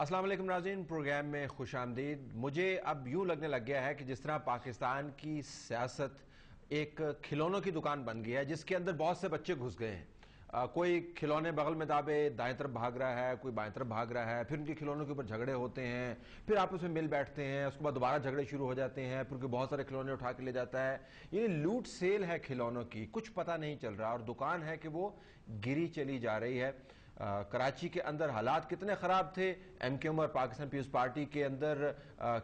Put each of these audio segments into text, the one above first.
अस्सलाम वालेकुम नाज़रीन, प्रोग्राम में खुश आमदीद। मुझे अब यूं लगने लग गया है कि जिस तरह पाकिस्तान की सियासत एक खिलौनों की दुकान बन गई है जिसके अंदर बहुत से बच्चे घुस गए हैं। कोई खिलौने बगल में दाबे दाएं तरफ भाग रहा है, कोई बाएं तरफ भाग रहा है, फिर उनके खिलौनों के ऊपर झगड़े होते हैं, फिर आपस में मिल बैठते हैं, उसके बाद दोबारा झगड़े शुरू हो जाते हैं, फिर बहुत सारे खिलौने उठा के ले जाता है। ये लूट सेल है खिलौनों की, कुछ पता नहीं चल रहा और दुकान है कि वो गिरी चली जा रही है। कराची के अंदर हालात कितने खराब थे, एमक्यूएम और पाकिस्तान पीपल्स पार्टी के अंदर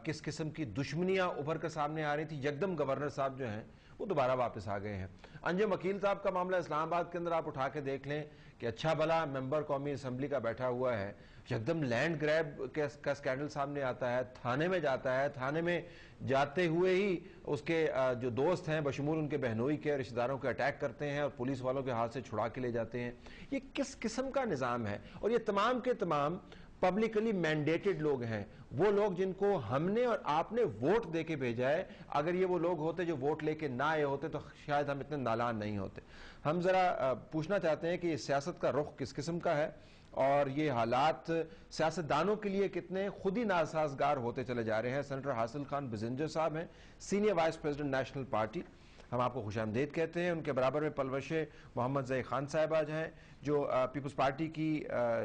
किस किस्म की दुश्मनियां उभर कर सामने आ रही थी, यकदम गवर्नर साहब जो हैं वो दोबारा वापस आ गए हैं। अंजुम वकील साहब का मामला इस्लामाबाद के अंदर आप उठा के देख लें कि अच्छा भला मेंबर कौमी असम्बली का बैठा हुआ है, यकदम लैंड ग्रैब का स्कैंडल सामने आता है, थाने में जाता है, थाने में जाते हुए ही उसके जो दोस्त हैं बशमूल उनके बहनोई के रिश्तेदारों को अटैक करते हैं और पुलिस वालों के हाथ से छुड़ा के ले जाते हैं। ये किस किस्म का निजाम है? और ये तमाम के तमाम पब्लिकली मैंडेटेड लोग हैं, वो लोग जिनको हमने और आपने वोट देके भेजा है। अगर ये वो लोग होते जो वोट लेके ना आए होते तो शायद हम इतने नालान नहीं होते। हम जरा पूछना चाहते हैं कि ये सियासत का रुख किस किस्म का है और ये हालात सियासतदानों के लिए कितने खुद ही नासाजगार होते चले जा रहे हैं। सेनेटर हासिल खान बिजंजर साहब हैं, senior vice president national party, हम आपको खुशामदीद कहते हैं। उनके बराबर में पलवश मोहम्मद ज़ई खान साहब आज हैं जो पीपल्स पार्टी की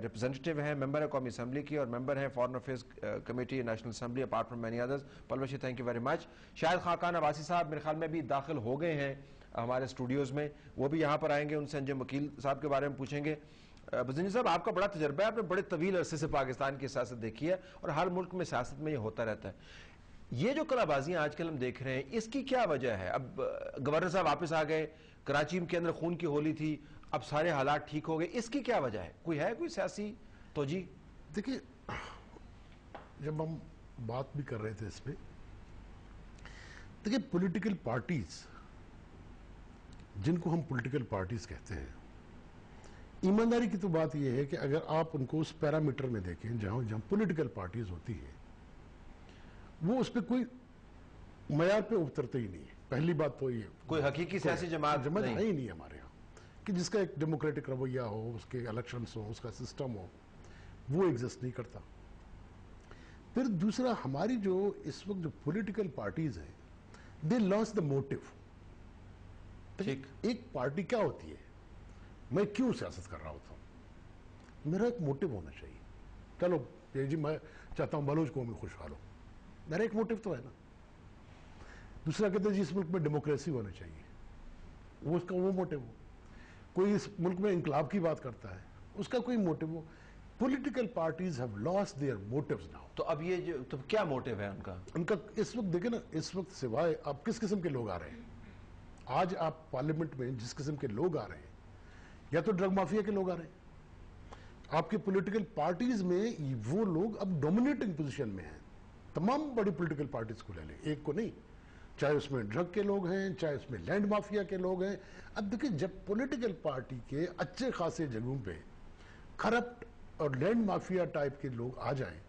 रिप्रेजेंटेटिव हैं, मेंबर है कौमी असम्बली की और मेंबर हैं Foreign Affairs Committee National Assembly apart from many others. Palwasha, thank you very much. शायद खाकान अब्बासी साहब मेरे ख्याल में भी दाखिल हो गए हैं हमारे स्टूडियोज में, वो भी यहाँ पर आएंगे, उनसे अंजुम वकील साहब के बारे में पूछेंगे। बिजंजर साहब, आपका बड़ा तजर्बा है, आपने बड़े तवील अरसे से पाकिस्तान की सियासत देखी है और हर मुल्क में सियासत में ये होता रहता है। ये जो कलाबाजियां आजकल हम देख रहे हैं इसकी क्या वजह है? अब गवर्नर साहब वापस आ गए, कराची के अंदर खून की होली थी, अब सारे हालात ठीक हो गए, इसकी क्या वजह है? कोई सियासी तो जी? देखिए, जब हम बात भी कर रहे थे इस पे, देखिए पॉलिटिकल पार्टीज, जिनको हम पॉलिटिकल पार्टीज कहते हैं, ईमानदारी की तो बात यह है कि अगर आप उनको उस पैरामीटर में देखें जहां जहां पॉलिटिकल पार्टीज होती है, वो उस पर कोई मयार पे उतरते ही नहीं है। पहली बात तो ये, कोई हकीकी सियासी जमात है ही नहीं हमारे यहाँ कि जिसका एक डेमोक्रेटिक रवैया हो, उसके इलेक्शंस हो, उसका सिस्टम हो, वो एग्जिस्ट नहीं करता। फिर दूसरा, हमारी जो इस वक्त जो पॉलिटिकल पार्टीज हैं, दे लॉस्ट द मोटिव। ठीक, एक पार्टी क्या होती है, मैं क्यों सियासत कर रहा होता हूं, मेरा एक मोटिव होना चाहिए। चलो जी, मैं चाहता हूं बलोच को मैं खुशहाल हो, मेरा एक मोटिव तो है ना। दूसरा कहते हैं जी इस मुल्क में डेमोक्रेसी होना चाहिए, वो उसका वो मोटिव हो। कोई इस मुल्क में इंकलाब की बात करता है, उसका कोई मोटिव हो। Political parties have lost their motives now. तो अब ये जो तो क्या मोटिव है उनका इस वक्त देखे ना, इस वक्त सिवाय अब किस किस्म के लोग आ रहे हैं, आज आप पार्लियामेंट में जिस किस्म के लोग आ रहे हैं, या तो ड्रग माफिया के लोग आ रहे हैं, आपके पॉलिटिकल पार्टीज में वो लोग अब डोमिनेटिंग पोजीशन में हैं। तमाम बड़ी पॉलिटिकल पार्टीज को ले लें, एक को नहीं, चाहे उसमें ड्रग के लोग हैं, चाहे उसमें लैंड माफिया के लोग हैं। अब देखिए, जब पॉलिटिकल पार्टी के अच्छे खासे जगहों पे करप्ट और लैंड माफिया टाइप के लोग आ जाएं,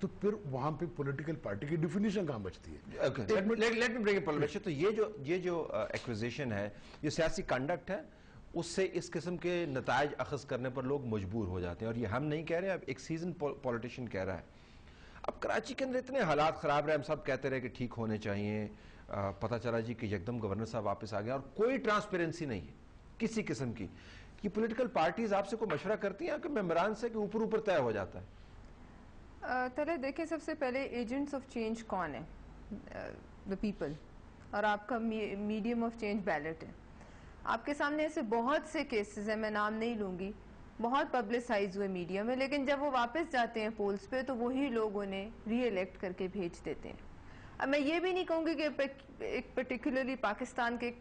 तो फिर वहां पे पॉलिटिकल पार्टी की डेफिनेशन कहां बचती है? Let me bring it Palwasha. तो ये जो एक्विजिशन है, ये सियासी कंडक्ट है, उससे इस किस्म के नतायज अखज़ करने पर लोग मजबूर हो जाते हैं। और ये हम नहीं कह रहे, अब एक सीजन पॉलिटिशियन कह रहा है। अब कराची के अंदर इतने हालात खराब रहे, हम सब कहते रहे कि ठीक होने चाहिए, पता चला जी कि एकदम गवर्नर साहब वापस आ गए और कोई ट्रांसपेरेंसी नहीं है किसी किस्म की। कि पॉलिटिकल पार्टीज आपसे कोई मशवरा करती हैं कि मेंबरान से कि ऊपर ऊपर तय हो जाता है? चले देखिए, सबसे पहले एजेंट्स ऑफ चेंज कौन है? The people. और आपका मीडियम ऑफ चेंज बैलेट है। आपके सामने ऐसे बहुत से केसेस हैं, मैं नाम नहीं लूंगी, बहुत पब्लिसाइज हुए मीडिया में, लेकिन जब वो वापस जाते हैं पोल्स पे तो वही लोग उन्हें री इलेक्ट करके भेज देते हैं। अब मैं ये भी नहीं कहूँगी कि एक पर्टिकुलरली पाकिस्तान के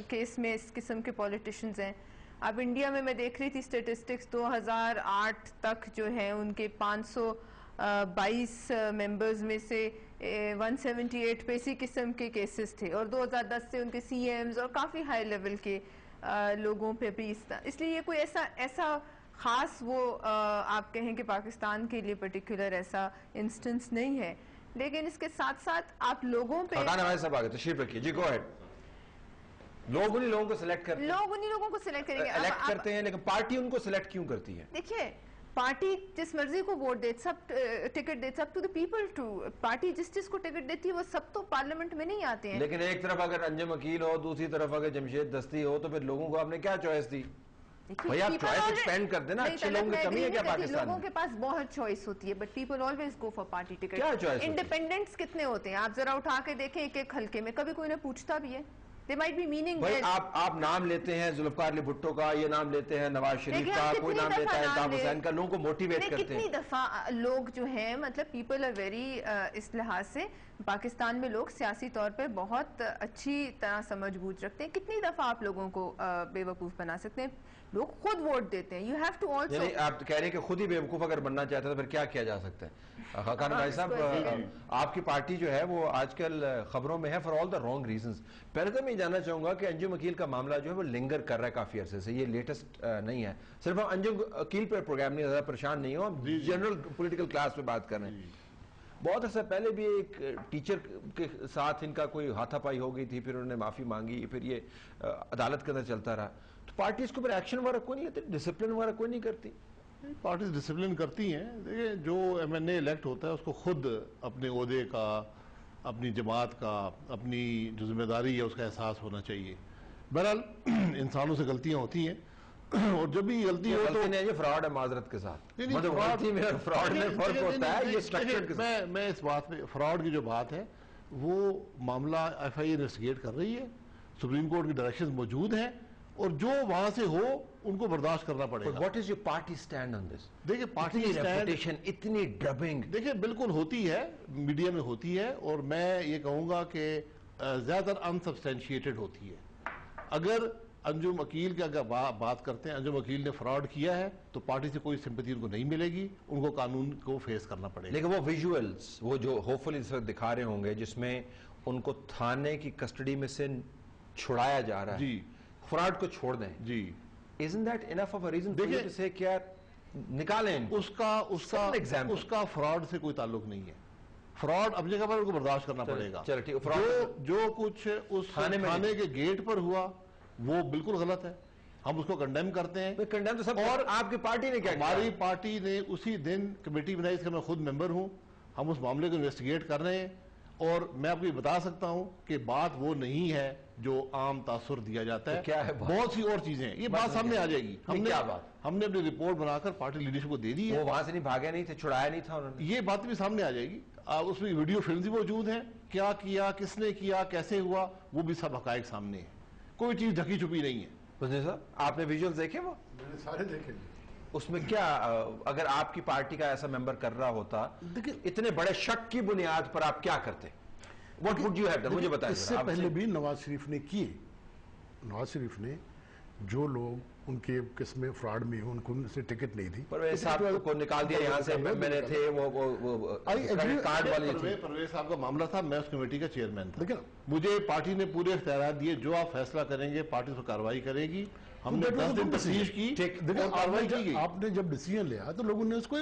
केस में इस किस्म के पॉलिटिशियंस हैं। अब इंडिया में मैं देख रही थी स्टेटिस्टिक्स, 2008 तक जो है उनके 522 मेंबर्स में से 178 पे इसी किस्म के केसेस थे, और 2010 से उनके सीएम्स और काफ़ी हाई लेवल के लोगों पे भी इसलिए ये कोई ऐसा खास वो आप कहें कि पाकिस्तान के लिए पर्टिकुलर ऐसा इंस्टेंस नहीं है। लेकिन इसके साथ साथ आप लोगों पे सब आगे तशरीफ रखिए जी, गो अहेड। लोग उन्हीं लोगों को सिलेक्ट करते हैं, लोग उन्हीं लोगों को सिलेक्ट करेंगे, इलेक्ट करते हैं, लेकिन पार्टी उनको सिलेक्ट क्यों करती है? देखिए, पार्टी जिस मर्जी को वोट दे, सब टिकट दे, सब to the people to. Party जिसको टिकट देती है वो सब तो पार्लियामेंट में नहीं आते हैं। लेकिन एक तरफ अगर अंजुम अकील हो, दूसरी तरफ अगर जमशेद दस्ती हो, तो फिर लोगों को आपने क्या चॉइस दी? भैया आप चॉइस एक्सपेंड कर देना। अच्छे लोगों की कमी है क्या पाकिस्तान में? लोगों के पास बहुत चॉइस होती है, but people always go for party ticket. क्या चॉइस? इंडिपेंडेंट्स कितने होते हैं आप जरा उठा के देखें एक एक हल्के में, कभी कोई ने पूछता भी है? They might be meaning भाई आप नाम लेते हैं जुल्फकार अली भुट्टो का, ये नाम लेते हैं नवाज शरीफ का, कोई नाम लेता है इल्ताफ हुसैन का, लोगों को मोटिवेट करते हैं। कितनी दफा लोग जो हैं, मतलब पीपल आर वेरी, इस लिहाज से पाकिस्तान में लोग सियासी तौर पे बहुत अच्छी तरह समझ बूझ रखते हैं। कितनी दफा आप लोगों को बेवकूफ बना सकते हैं? लोग खुद वोट देते हैं। यू हैव टू ऑल्सो, आप कह रहे हैं कि खुद ही बेवकूफ अगर बनना चाहते हैं तो फिर क्या किया जा सकता है? खान भाई साहब, आपकी पार्टी जो है वो आजकल खबरों में है for all the wrong reasons. पहले तो मैं जानना चाहूंगा कि अंजुम अकील का मामला जो है वो लिंगर कर रहा है काफी अरसे से, ये लेटेस्ट नहीं है। सिर्फ हम अंजुम अकील पर प्रोग्राम नहीं, ज्यादा परेशान नहीं हो, हम जनरल पॉलिटिकल क्लास पे बात कर रहे हैं। बहुत अर्सा पहले भी एक टीचर के साथ इनका कोई हाथापाई हो गई थी, फिर उन्होंने माफी मांगी, फिर ये अदालत के अंदर चलता रहा। तो पार्टी इसके ऊपर एक्शन वगैरह कोई नहीं लेती, डिसिप्लिन वगैरह कोई नहीं करती? पार्टी डिसिप्लिन करती हैं। देखिए, जो MNA इलेक्ट होता है उसको खुद अपने ओहदे का, अपनी जमात का, अपनी जो जिम्मेदारी है उसका एहसास होना चाहिए। बहरहाल इंसानों से गलतियां होती हैं और जब भी गलती हो तो ये फ्रॉड है माजरत के साथ। मतलब गलती में फ्रॉड में फर्क होता है, ये स्ट्रक्चर के साथ। मैं इस बात में फ्रॉड की जो बात है वो मामला FIA इन्वेस्टिगेट कर रही है, सुप्रीम कोर्ट की डायरेक्शन मौजूद है और जो वहां से हो उनको बर्दाश्त करना पड़ेगा। What is your party stand on this? देखिए, पार्टी की रेपुटेशन इतनी ड्रबिंग, देखिए बिल्कुल होती है, मीडिया में होती है, और मैं ये कहूंगा कि ज्यादातर अनसब्सटेंशिएटेड होती है। अगर अंजुम अकील की अगर बात करते हैं, अंजुम अकील ने फ्रॉड किया है तो पार्टी से कोई सिंपैथी उनको नहीं मिलेगी, उनको कानून को फेस करना पड़ेगा। लेकिन वो विजुअल्स, वो जो होपफुली इस वक्त दिखा रहे होंगे जिसमें उनको थाने की कस्टडी में से छुड़ाया जा रहा है, जी, फ्रॉड को छोड़ दें जी, isn't that enough of a reason for you to say क्या निकालें? उसका फ्रॉड से कोई ताल्लुक नहीं है। फ्रॉड अपनी जगह पर उनको बर्दाश्त करना पड़ेगा। चलो ठीक, जो कुछ उस थाने के गेट पर हुआ वो बिल्कुल गलत है, हम उसको कंडेम करते हैं। कंडेम तो सब, और आपकी पार्टी ने क्या किया? हमारी पार्टी ने उसी दिन कमेटी बनाई, इसका मैं खुद मेंबर हूं, हम उस मामले को इन्वेस्टिगेट कर रहे हैं। और मैं आपको बता सकता हूं कि बात वो नहीं है जो आम तासुर दिया जाता है। तो क्या है? बहुत सी और चीजें हैं, ये बात सामने आ जाएगी। हमने अपनी रिपोर्ट बनाकर पार्टी लीडरशिप को दे दी है। वो वहां से नहीं भागे, नहीं थे, छुड़ाया नहीं था उन्होंने। ये बात भी सामने आ जाएगी, उसमें वीडियो फिल्म भी मौजूद है, क्या किया, किसने किया, कैसे हुआ, वो भी सब हकायक सामने है, कोई चीज ढकी छुपी नहीं है। साहब, आपने विजुअल्स देखे? वो मैंने सारे देखे। उसमें क्या, अगर आपकी पार्टी का ऐसा मेंबर कर रहा होता, इतने बड़े शक की बुनियाद पर आप क्या करते? What would you have done? मुझे बताइए। इससे पहले भी नवाज शरीफ ने किए। नवाज शरीफ ने जो लोग उनके किस्में फ्रॉड में हो, उनको उनसे टिकट नहीं दी, परवेज साहब को निकाल दिया यहाँ से, मैंने थे वो कार्ड वाली थी। परवेज साहब का मामला था, मैं उस कमेटी का चेयरमैन था। मुझे पार्टी ने पूरे इख्तियार दिए, जो आप फैसला करेंगे पार्टी उसको कार्रवाई करेगी। हमने 10 दिन तफ्तीश की, कार्रवाई की गई। आपने जब डिसीजन लिया तो लोगों ने उसको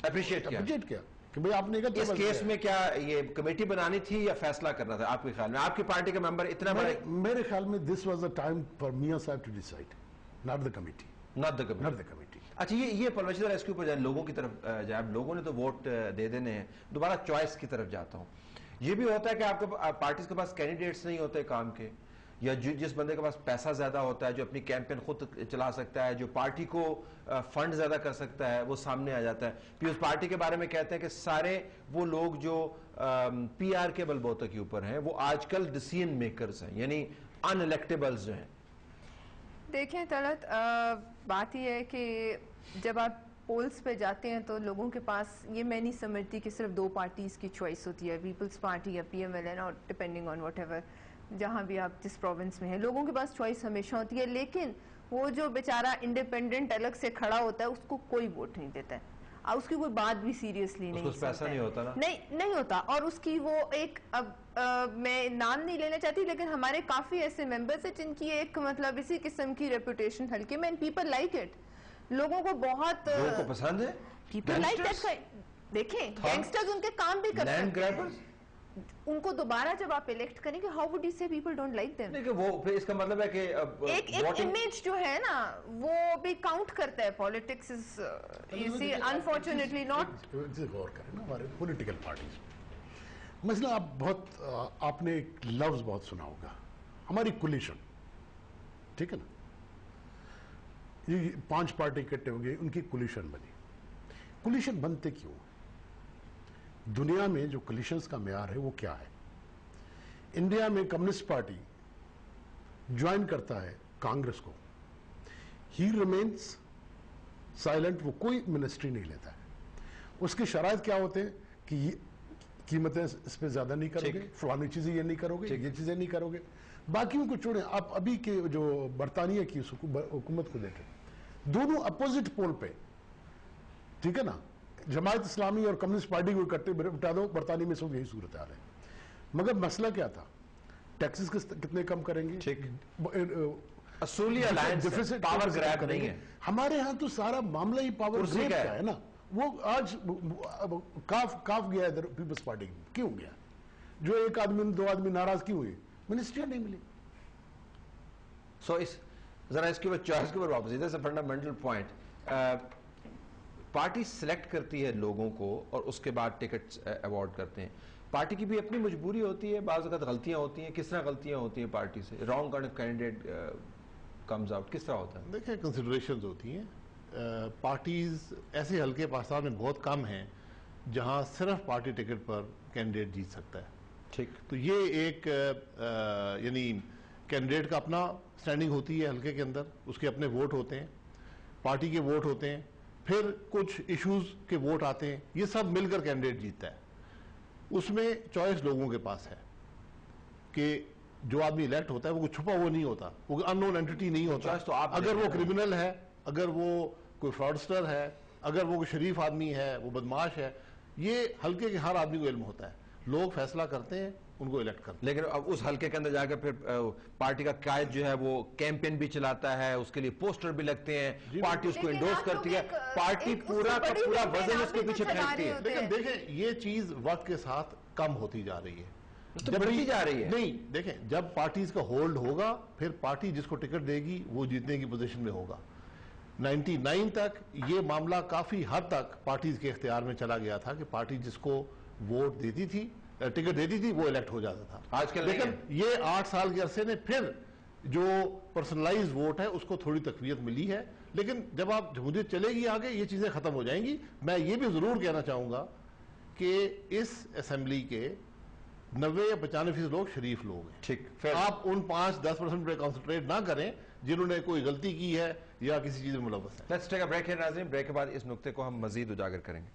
अप्रिशिएट किया कि भाई आपने इस केस में क्या ये कमेटी बनानी थी या फैसला करना था आपके ख्याल में? आपकी पार्टी का मेंबर इतना बड़ा, मेरे ख्याल में this was the time for Mian sahab to decide, not the committee, not the committee. अच्छा, ये परवेज जरा इसके ऊपर लोगों की तरफ जाए। लोगों ने तो वोट दे देने हैं, दोबारा चॉइस की तरफ जाता हूँ। ये भी होता है कि आपके पार्टी के पास कैंडिडेट्स नहीं होते काम के, या जिस बंदे के पास पैसा ज्यादा होता है, जो अपनी कैंपेन खुद चला सकता है, जो पार्टी को फंड ज्यादा कर सकता है, वो सामने आ जाता है। फिर उस पार्टी के बारे में कहते हैं कि सारे वो लोग जो PR के बलबूते के ऊपर हैं वो आजकल डिसीजन मेकर्स हैं, यानी अनइलेक्टेबल्स जो हैं। देखें तलत, बात यह है कि जब आप पोल्स पे जाते हैं तो लोगों के पास, ये मैं नहीं समझती कि सिर्फ दो पार्टीज की चॉइस होती है, पीपल्स पार्टी या PMLN, और डिपेंडिंग ऑन वट एवर जहाँ भी आप जिस प्रोविंस में हैं, लोगों के पास चॉइस हमेशा होती है। लेकिन वो जो बेचारा इंडिपेंडेंट अलग से खड़ा होता है उसको कोई वोट नहीं देता है, और उसकी कोई बात भी सीरियसली नहीं, पैसा नहीं होता ना, नहीं होता। और उसकी वो एक, अब मैं नाम नहीं लेना चाहती, लेकिन हमारे काफी ऐसे मेंबर्स हैं जिनकी एक मतलब इसी किस्म की रेपुटेशन हल्के में, पीपल लाइक इट, लोगों को बहुत पसंद है, पीपल लाइक दैट। देखें, गैंगस्टर्स उनके काम भी करते हैं, उनको दोबारा जब आप इलेक्ट करेंगे, हाउ वुड यू से पीपल डोंट लाइक देम? देखिए वो फिर इसका मतलब है कि एक इमेज जो है ना वो भी काउंट करता है। Politics is you see unfortunately not. गौर करें ना हमारे पॉलिटिकल पार्टीज में, मसला आप आपने एक लफ्ज बहुत सुना होगा, हमारी कोलिशन, ठीक है ना, ये 5 पार्टी इकट्ठे हो गए, उनकी कोलिशन बनी। कोलिशन बनते क्यों? दुनिया में जो कोलिशंस का मेयार है वो क्या है? इंडिया में कम्युनिस्ट पार्टी ज्वाइन करता है कांग्रेस को, ही रिमेन्स साइलेंट, वो कोई मिनिस्ट्री नहीं लेता है। उसके शराइत क्या होते हैं कि कीमतें इस पे ज्यादा नहीं करोगे, फलानी चीजें ये नहीं करोगे, ये चीजें नहीं करोगे। बाकियों को छोड़े, आप अभी के जो बरतानिया की हुकूमत को देखें, दोनों अपोजिट पोल पे, ठीक है ना, जमात इस्लामी और कम्युनिस्ट पार्टी को इकट्ठे बिठा दो, बरतानिया में सब यही सूरत हाल है। मगर मसला क्या था? टैक्सेस कितने कम करेंगे, असूली डिफिसिट पावर ग्रैब नहीं है। हमारे यहाँ तो सारा मामला ही पावर ग्रैब का है ना। वो आज काफ गया इधर पीपल्स पार्टी, क्यों गया? जो एक आदमी 2 आदमी नाराज क्यों हुए? मिनिस्ट्रियां नहीं मिली। सो इस जरा इसके ऊपर चॉइस के ऊपर वापस, इधर से फंडामेंटल पॉइंट, पार्टी सिलेक्ट करती है लोगों को और उसके बाद टिकट अवार्ड करते हैं। पार्टी की भी अपनी मजबूरी होती है, बाज़ वक़्त गलतियां होती हैं। किस तरह गलतियां होती हैं पार्टी से? Wrong kind of candidate comes out, किस तरह होता है? देखिए, कंसिडरेशंस होती हैं। पार्टीज ऐसे हल्के पाकिस्तान में बहुत कम हैं जहां सिर्फ पार्टी टिकट पर कैंडिडेट जीत सकता है। ठीक, तो ये एक यानी कैंडिडेट का अपना स्टैंडिंग होती है हल्के के अंदर, उसके अपने वोट होते हैं, पार्टी के वोट होते हैं, फिर कुछ इश्यूज के वोट आते हैं, ये सब मिलकर कैंडिडेट जीतता है। उसमें चॉइस लोगों के पास है कि जो आदमी इलेक्ट होता है वो छुपा वो नहीं होता, वो अननोन एंटिटी नहीं होता। तो आप अगर वो क्रिमिनल है, अगर वो कोई फ्रॉडस्टर है, अगर वो कोई शरीफ आदमी है, वो बदमाश है, ये हल्के के हर आदमी को इल्म होता है। लोग फैसला करते हैं, उनको इलेक्ट करते हैं। लेकिन अब उस हल्के के अंदर जाकर फिर पार्टी का कायद जो है वो कैंपेन भी चलाता है, उसके लिए पोस्टर भी लगते हैं, पार्टी उसको इंडोर्स करती है, पार्टी पूरा का पूरा वजन उसके पीछे फेंकती है। लेकिन देखें, ये चीज वक्त के साथ कम होती जा रही है, तो बढ़ती जा रही है। नहीं, देखें, जब पार्टीज का होल्ड होगा, फिर पार्टी जिसको टिकट देगी वो जीतने की पोजीशन में होगा। 99 तक ये मामला काफी हद तक पार्टीज के इख्तियार में चला गया था कि पार्टी जिसको वोट देती थी, टिकट देती थी, वो इलेक्ट हो जाता था। आजकल लेकिन ये 8 साल के अरसे ने फिर जो पर्सनलाइज वोट है उसको थोड़ी तकवीयत मिली है। लेकिन जब आप जमहूरियत चलेगी आगे, ये चीजें खत्म हो जाएंगी। मैं ये भी जरूर कहना चाहूंगा कि इस असेंबली के 90 या 95% लोग शरीफ लोग हैं। ठीक, फिर आप उन 5-10% पे कॉन्सेंट्रेट ना करें जिन्होंने कोई गलती की है या किसी चीज में मुलव्वस है। लेट्स टेक अ ब्रेक है नाज़रीन। ब्रेक के बाद इस नुक्ते को हम मजीद उजागर करेंगे।